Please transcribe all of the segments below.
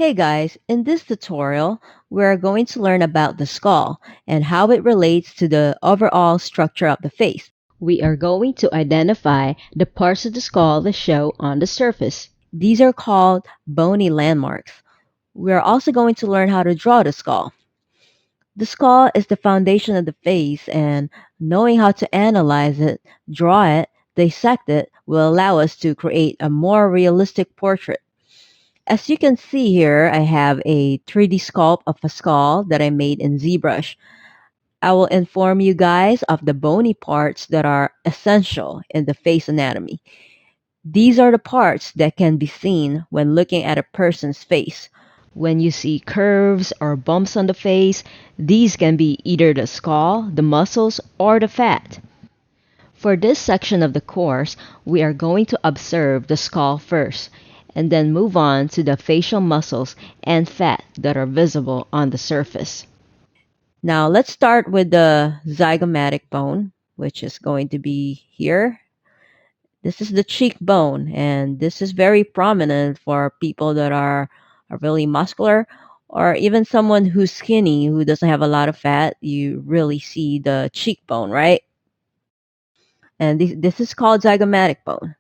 Hey guys, in this tutorial, we're going to learn about the skull and how it relates to the overall structure of the face. We are going to identify the parts of the skull that show on the surface. These are called bony landmarks. We are also going to learn how to draw the skull. The skull is the foundation of the face, and knowing how to analyze it, draw it, dissect it will allow us to create a more realistic portrait. As you can see here, I have a 3D sculpt of a skull that I made in Zbrush. I will inform you guys of the bony parts that are essential in the face anatomy. These are the parts that can be seen when looking at a person's face. When you see curves or bumps on the face, these can be either the skull, the muscles, or the fat. For this section of the course, we are going to observe the skull first, and then move on to the facial muscles and fat that are visible on the surface. Now let's start with the zygomatic bone, which is going to be here. This is the cheekbone, and this is very prominent for people that are really muscular, or even someone who's skinny, who doesn't have a lot of fat. You really see the cheekbone, right? And this is called zygomatic bone.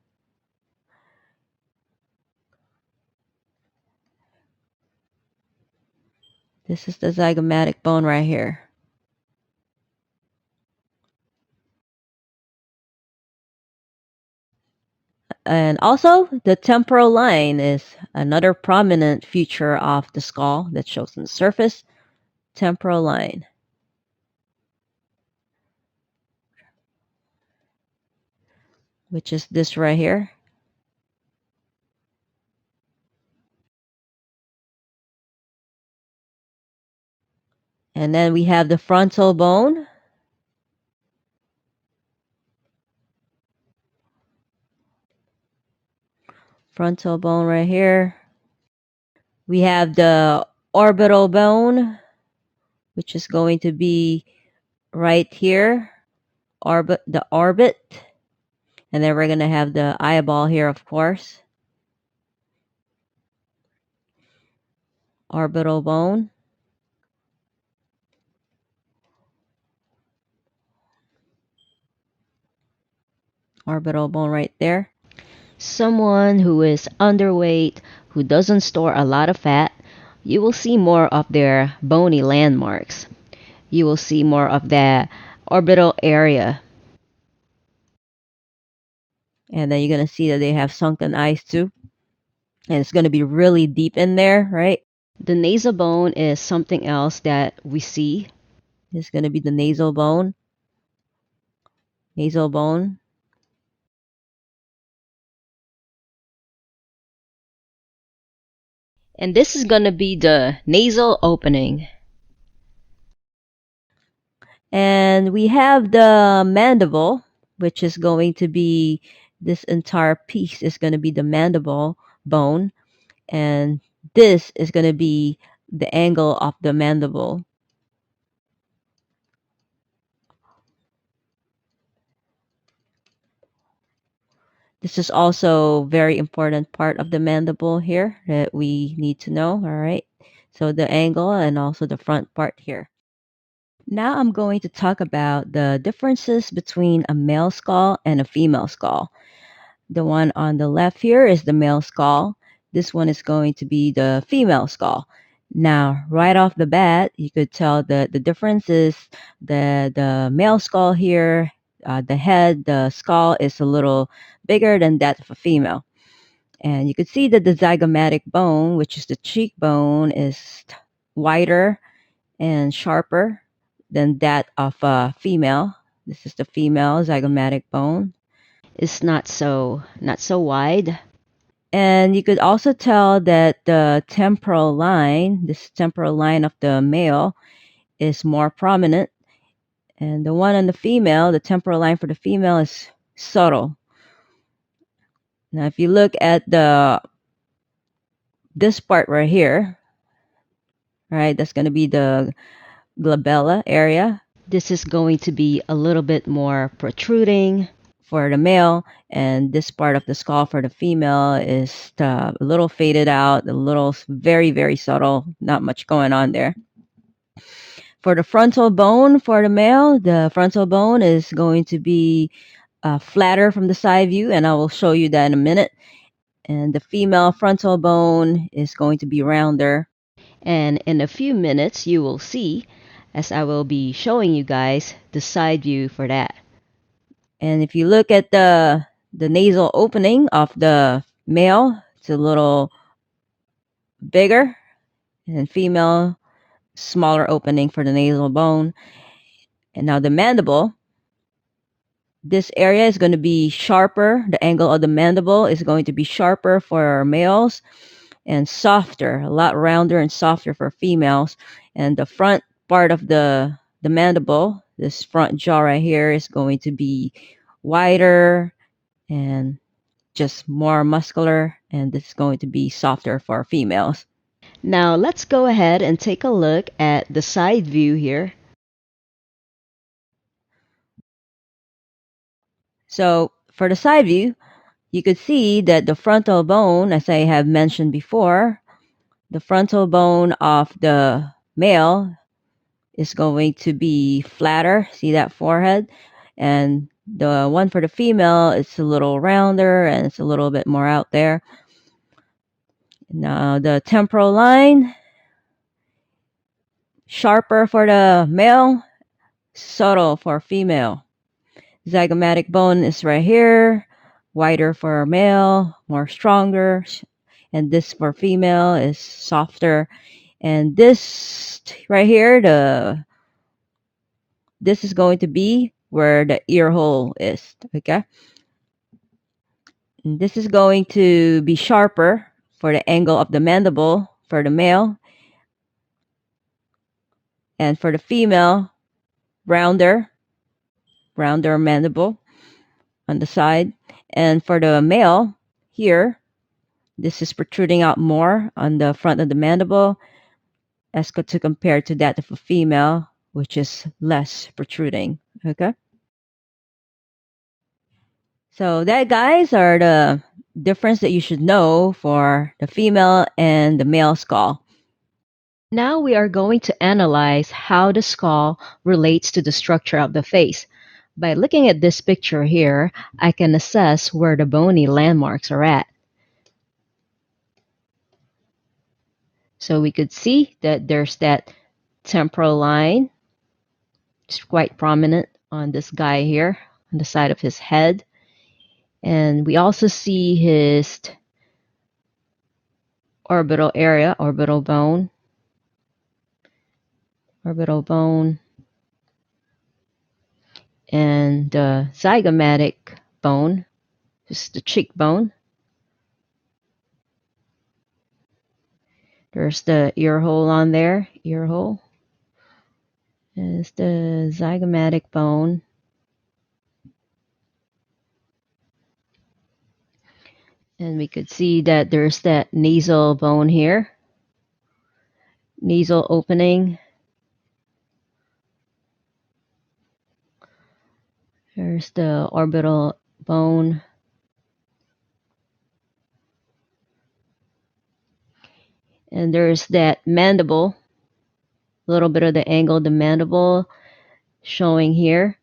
This is the zygomatic bone right here. And also, the temporal line is another prominent feature of the skull that shows on the surface. Temporal line. Which is this right here. And then we have the frontal bone. Frontal bone right here. We have the orbital bone, which is going to be right here. The orbit. And then we're going to have the eyeball here, of course. Orbital bone. Orbital bone right there. Someone who is underweight, who doesn't store a lot of fat, you will see more of their bony landmarks. You will see more of the orbital area. And then you're going to see that they have sunken eyes too. And it's going to be really deep in there, right? The nasal bone is something else that we see. It's going to be the nasal bone. Nasal bone. And this is going to be the nasal opening. And we have the mandible, which is going to be this entire piece is going to be the mandible bone. And this is going to be the angle of the mandible. This is also very important part of the mandible here that we need to know, all right? So the angle and also the front part here. Now I'm going to talk about the differences between a male skull and a female skull. The one on the left here is the male skull. This one is going to be the female skull. Now, right off the bat, you could tell that the difference is the male skull here, the head, the skull is a little bigger than that of a female. And you could see that the zygomatic bone, which is the cheekbone, is wider and sharper than that of a female. This is the female zygomatic bone. It's not so wide. And you could also tell that the temporal line, this temporal line of the male, is more prominent. And the one on the female, the temporal line for the female is subtle. Now, if you look at this part right here, right, that's going to be the glabella area. This is going to be a little bit more protruding. for the male, and this part of the skull for the female is a little faded out, a little very, very subtle, not much going on there. For the frontal bone for the male, the frontal bone is going to be flatter from the side view, and I will show you that in a minute. And the female frontal bone is going to be rounder. And in a few minutes, you will see, as I will be showing you guys, the side view for that. And if you look at the nasal opening of the male, it's a little bigger, and female, smaller opening for the nasal bone. And now the mandible, this area is going to be sharper. The angle of the mandible is going to be sharper for males and softer, a lot rounder and softer for females. And the front part of the mandible, this front jaw right here, is going to be wider and just more muscular, and this is going to be softer for females. Now let's go ahead and take a look at the side view here. So for the side view, you could see that the frontal bone, as I have mentioned before, the frontal bone of the male is going to be flatter. See that forehead? And the one for the female, it's a little rounder and it's a little bit more out there. Now the temporal line, sharper for the male, subtle for female. Zygomatic bone is right here, wider for male, more stronger, and this for female is softer. And this right here, this is going to be where the ear hole is, okay? And this is going to be sharper for the angle of the mandible for the male, and for the female, rounder mandible on the side. And for the male here, this is protruding out more on the front of the mandible as to compare to that of a female, which is less protruding. Okay. So that, guys, are the difference that you should know for the female and the male skull. Now we are going to analyze how the skull relates to the structure of the face. By looking at this picture here, I can assess where the bony landmarks are at. So we could see that there's that temporal line. It's quite prominent on this guy here, on the side of his head. And we also see his orbital area, orbital bone, and the zygomatic bone, just the cheekbone. There's the ear hole on there, ear hole. There's the zygomatic bone. And we could see that there's that nasal bone here, nasal opening. There's the orbital bone. And there's that mandible, a little bit of the angle of the mandible showing here.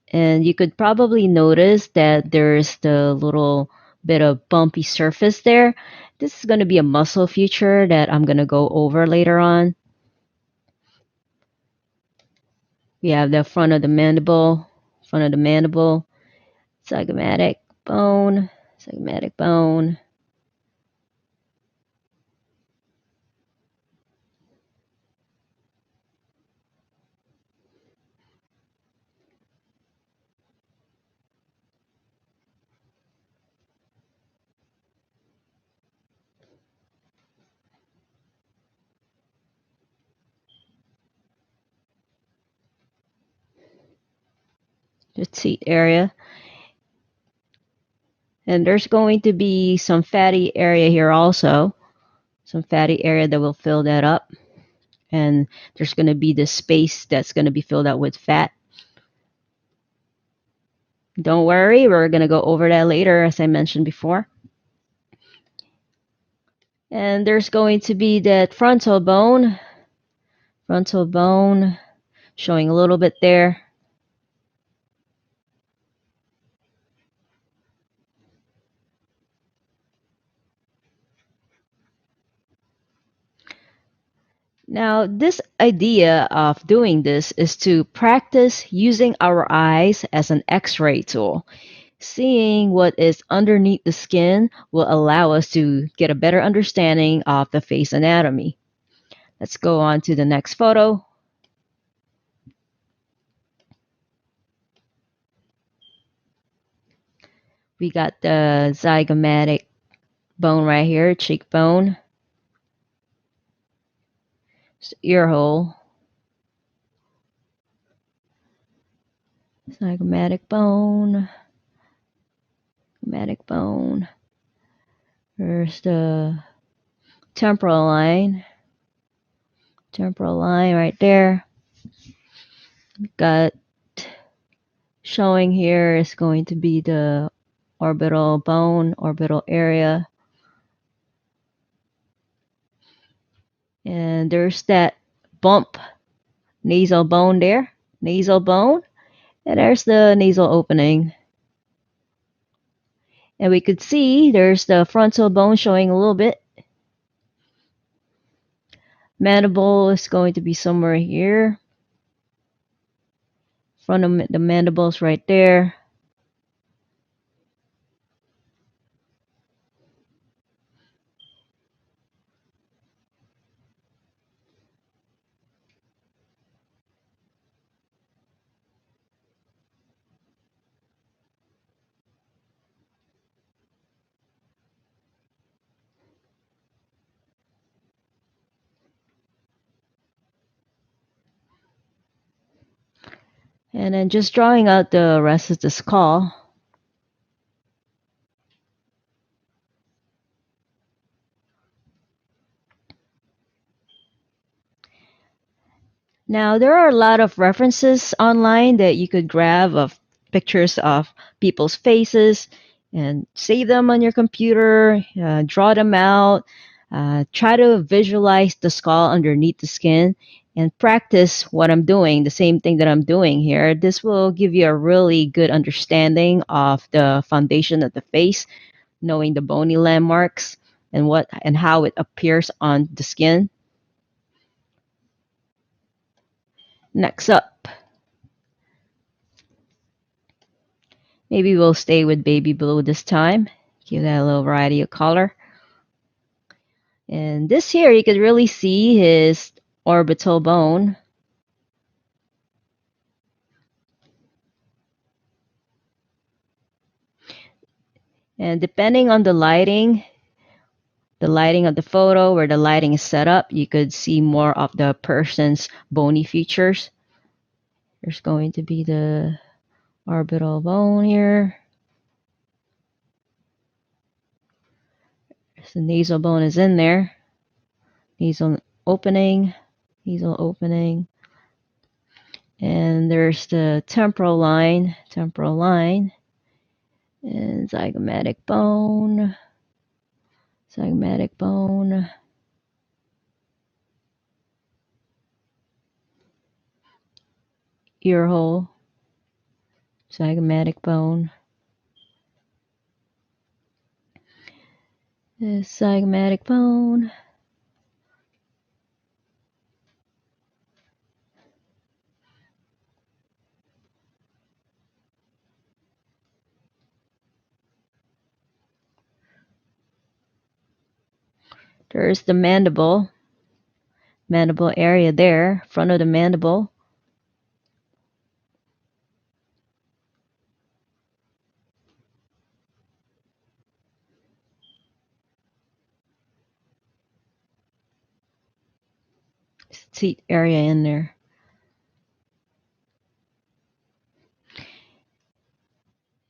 And you could probably notice that there's the little bit of bumpy surface there. This is going to be a muscle feature that I'm going to go over later on. We have the front of the mandible, zygomatic bone. The teeth area. And there's going to be some fatty area here also. Some fatty area that will fill that up. And there's going to be this space that's going to be filled out with fat. Don't worry, we're going to go over that later, as I mentioned before. And there's going to be that frontal bone showing a little bit there. Now, this idea of doing this is to practice using our eyes as an x-ray tool. Seeing what is underneath the skin will allow us to get a better understanding of the face anatomy. Let's go on to the next photo. We got the zygomatic bone right here, cheekbone, ear hole, zygomatic bone, zygomatic bone. There's the temporal line right there. Got showing here is going to be the orbital bone, orbital area. And there's that bump, nasal bone there, nasal bone. And there's the nasal opening. And we could see there's the frontal bone showing a little bit. Mandible is going to be somewhere here. Front of the mandibles right there. And then just drawing out the rest of the skull. Now, there are a lot of references online that you could grab of pictures of people's faces and save them on your computer, draw them out, try to visualize the skull underneath the skin, and practice what I'm doing, the same thing that I'm doing here. This will give you a really good understanding of the foundation of the face, knowing the bony landmarks and how it appears on the skin. Next up, maybe we'll stay with baby blue this time. Give that a little variety of color. And this here, you could really see his orbital bone. And depending on the lighting of the photo, where the lighting is set up, you could see more of the person's bony features. There's going to be the orbital bone here. The nasal bone is in there. Nasal opening. And there's the temporal line, and zygomatic bone, ear hole, zygomatic bone, this zygomatic bone. There's the mandible area there, front of the mandible. Teeth area in there.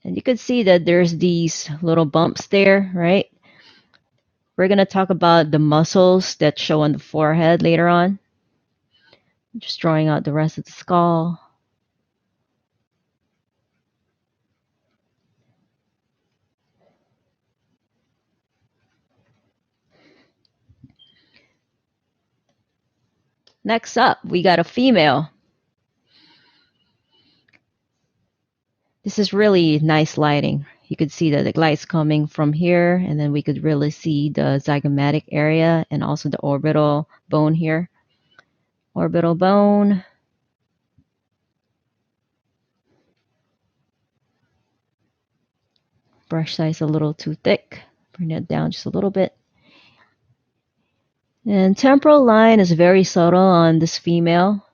And you can see that there's these little bumps there, right? We're going to talk about the muscles that show on the forehead later on. Just drawing out the rest of the skull. Next up, we got a female. This is really nice lighting. You could see that the light's coming from here, and then we could really see the zygomatic area and also the orbital bone here. Orbital bone. Brush size a little too thick. Bring that down just a little bit. And temporal line is very subtle on this female.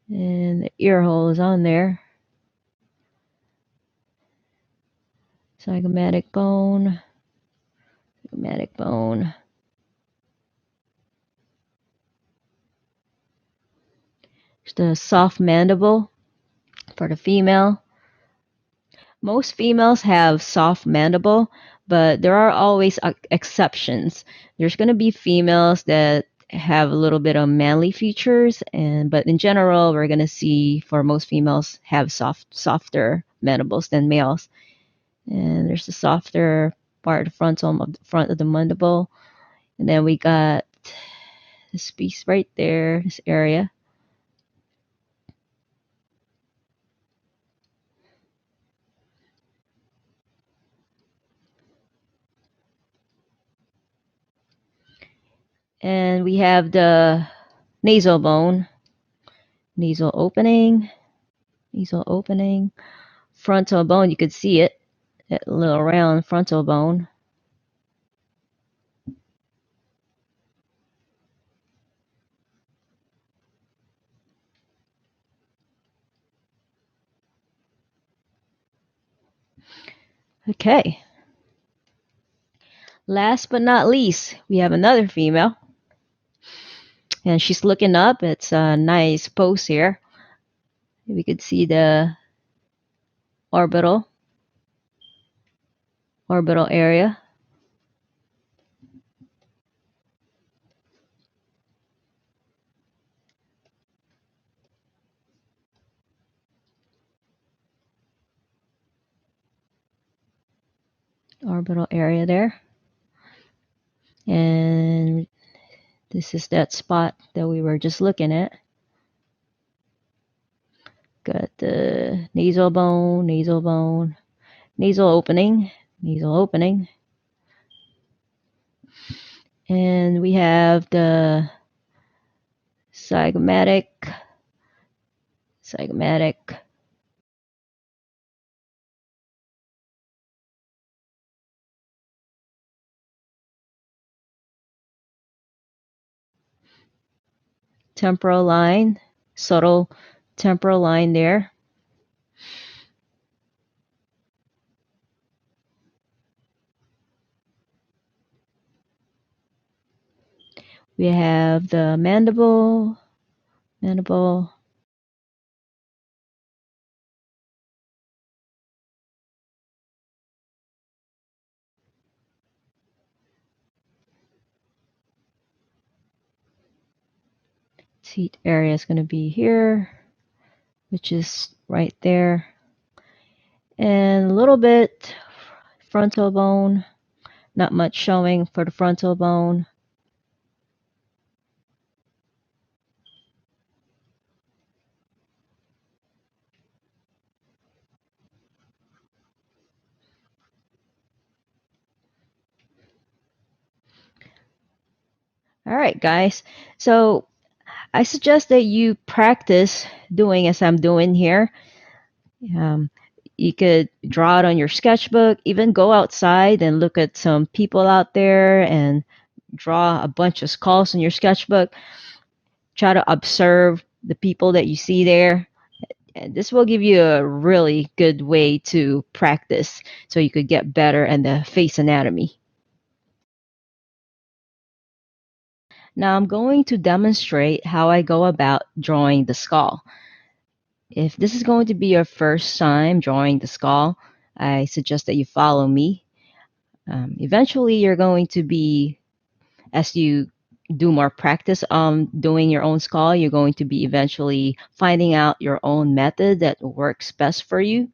And the ear hole is on there. Zygomatic bone. Zygomatic bone. Just a soft mandible for the female. Most females have soft mandible, but there are always exceptions. There's going to be females that have a little bit of manly features, but in general, we're going to see for most females have softer mandibles than males. And there's the softer part, the front of the mandible, and then we got this piece right there, this area. And we have the nasal bone, nasal opening, frontal bone. You could see it, that little round frontal bone. Okay. Last but not least, we have another female. And she's looking up. It's a nice pose here. We could see the orbital area. Orbital area there. And this is that spot that we were just looking at. Got the nasal bone, nasal opening. And we have the zygomatic temporal line, subtle temporal line there. We have the mandible. Teeth area is going to be here, which is right there. And a little bit frontal bone. Not much showing for the frontal bone. All right, guys. So I suggest that you practice doing as I'm doing here. You could draw it on your sketchbook, even go outside and look at some people out there and draw a bunch of skulls in your sketchbook. Try to observe the people that you see there. And this will give you a really good way to practice so you could get better at the face anatomy. Now I'm going to demonstrate how I go about drawing the skull. If this is going to be your first time drawing the skull, I suggest that you follow me. Eventually, you're going to be, as you do more practice on doing your own skull, you're going to be eventually finding out your own method that works best for you.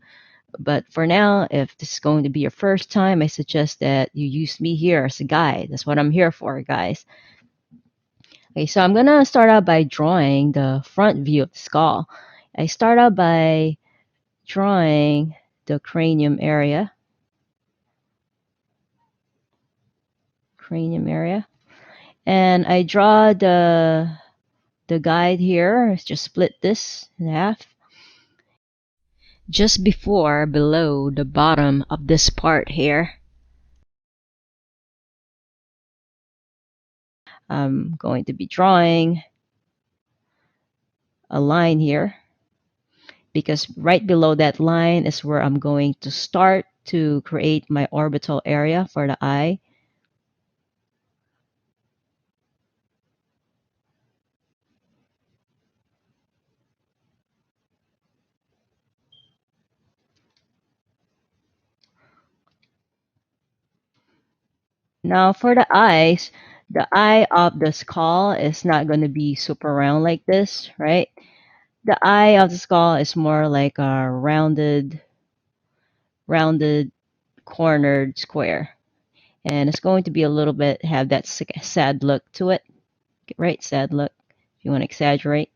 But for now, if this is going to be your first time, I suggest that you use me here as a guide. That's what I'm here for, guys. Okay, so I'm gonna start out by drawing the front view of the skull. I start out by drawing the cranium area, and I draw the guide here. Just split this in half. Just before, below the bottom of this part here, I'm going to be drawing a line here because right below that line is where I'm going to start to create my orbital area for the eye. Now for the eye of the skull is not going to be super round like this, right? The eye of the skull is more like a rounded, cornered square. And it's going to be a little bit, have that sad look to it, right? Sad look, if you want to exaggerate.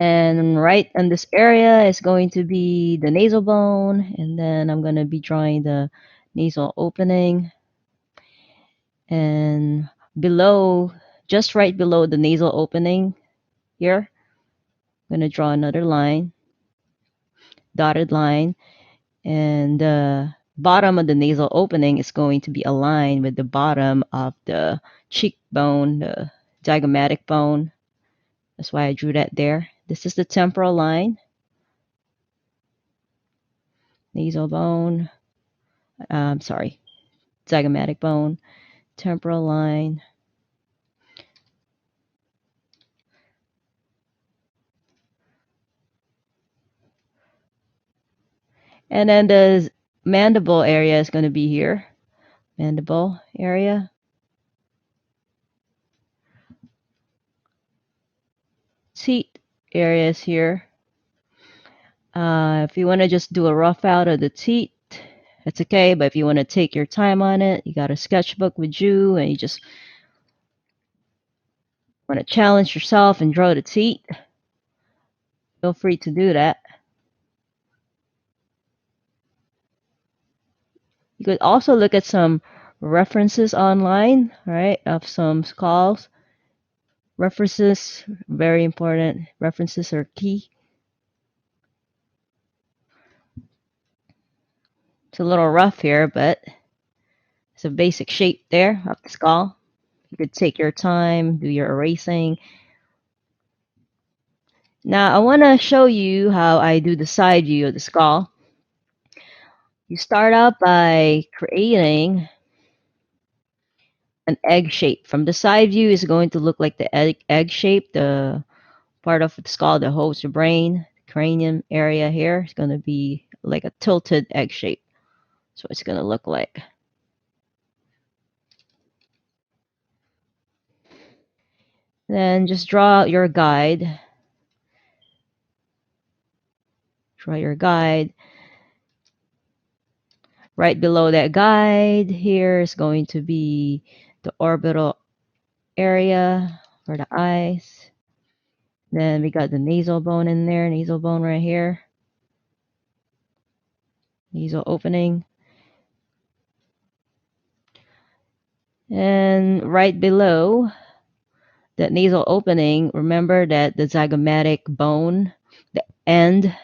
And right in this area is going to be the nasal bone, and then I'm going to be drawing the nasal opening. And below, just right below the nasal opening here, I'm going to draw another line, dotted line, and the bottom of the nasal opening is going to be aligned with the bottom of the cheekbone, the zygomatic bone. That's why I drew that there. This is the temporal line, nasal bone, sorry, zygomatic bone, temporal line. And then the mandible area is going to be here. Mandible area. Teeth areas here. If you want to just do a rough out of the teeth, that's okay. But if you want to take your time on it, you got a sketchbook with you and you just want to challenge yourself and draw the teeth, feel free to do that. You could also look at some references online, right, of some skulls. References, very important. References are key. It's a little rough here, but it's a basic shape there of the skull. You could take your time, do your erasing. Now I want to show you how I do the side view of the skull. You start out by creating an egg shape. From the side view is going to look like the egg shape, the part of the skull that holds the brain, cranium area here is going to be like a tilted egg shape. So it's going to look like. Then just draw your guide. Draw your guide. Right below that guide here is going to be the orbital area for the eyes. Then we got the nasal bone in there, nasal bone right here. Nasal opening. And right below that nasal opening, remember that the zygomatic bone, the end,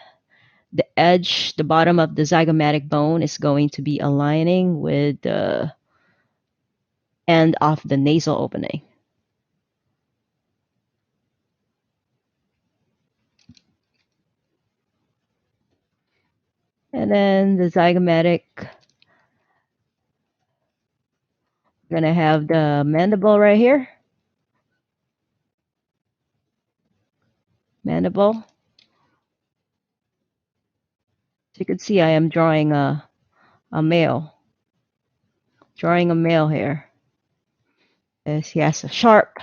the edge, the bottom of the zygomatic bone is going to be aligning with the end of the nasal opening. And then the zygomatic, we're going to have the mandible right here. Mandible. So you can see I am drawing a male. Drawing a male here. As he has a sharp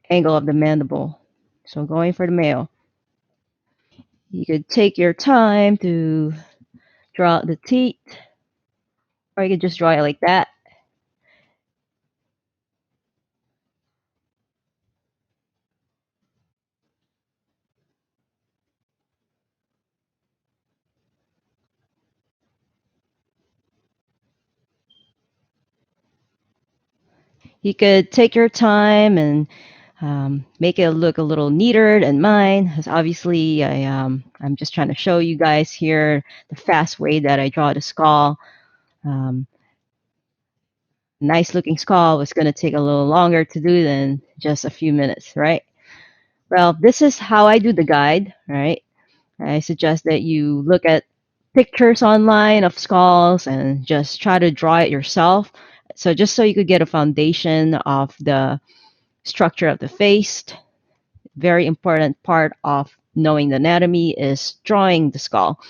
angle of the mandible. So going for the male. You could take your time to draw out the teeth, or you could just draw it like that. You could take your time and make it look a little neater than mine. Because obviously, I'm just trying to show you guys here the fast way that I draw the skull. Um, Nice looking skull was going to take a little longer to do than just a few minutes, right? Well, this is how I do the guide, right? I suggest that you look at pictures online of skulls and just try to draw it yourself. So just so you could get a foundation of the structure of the face. Very important part of knowing the anatomy is drawing the skull.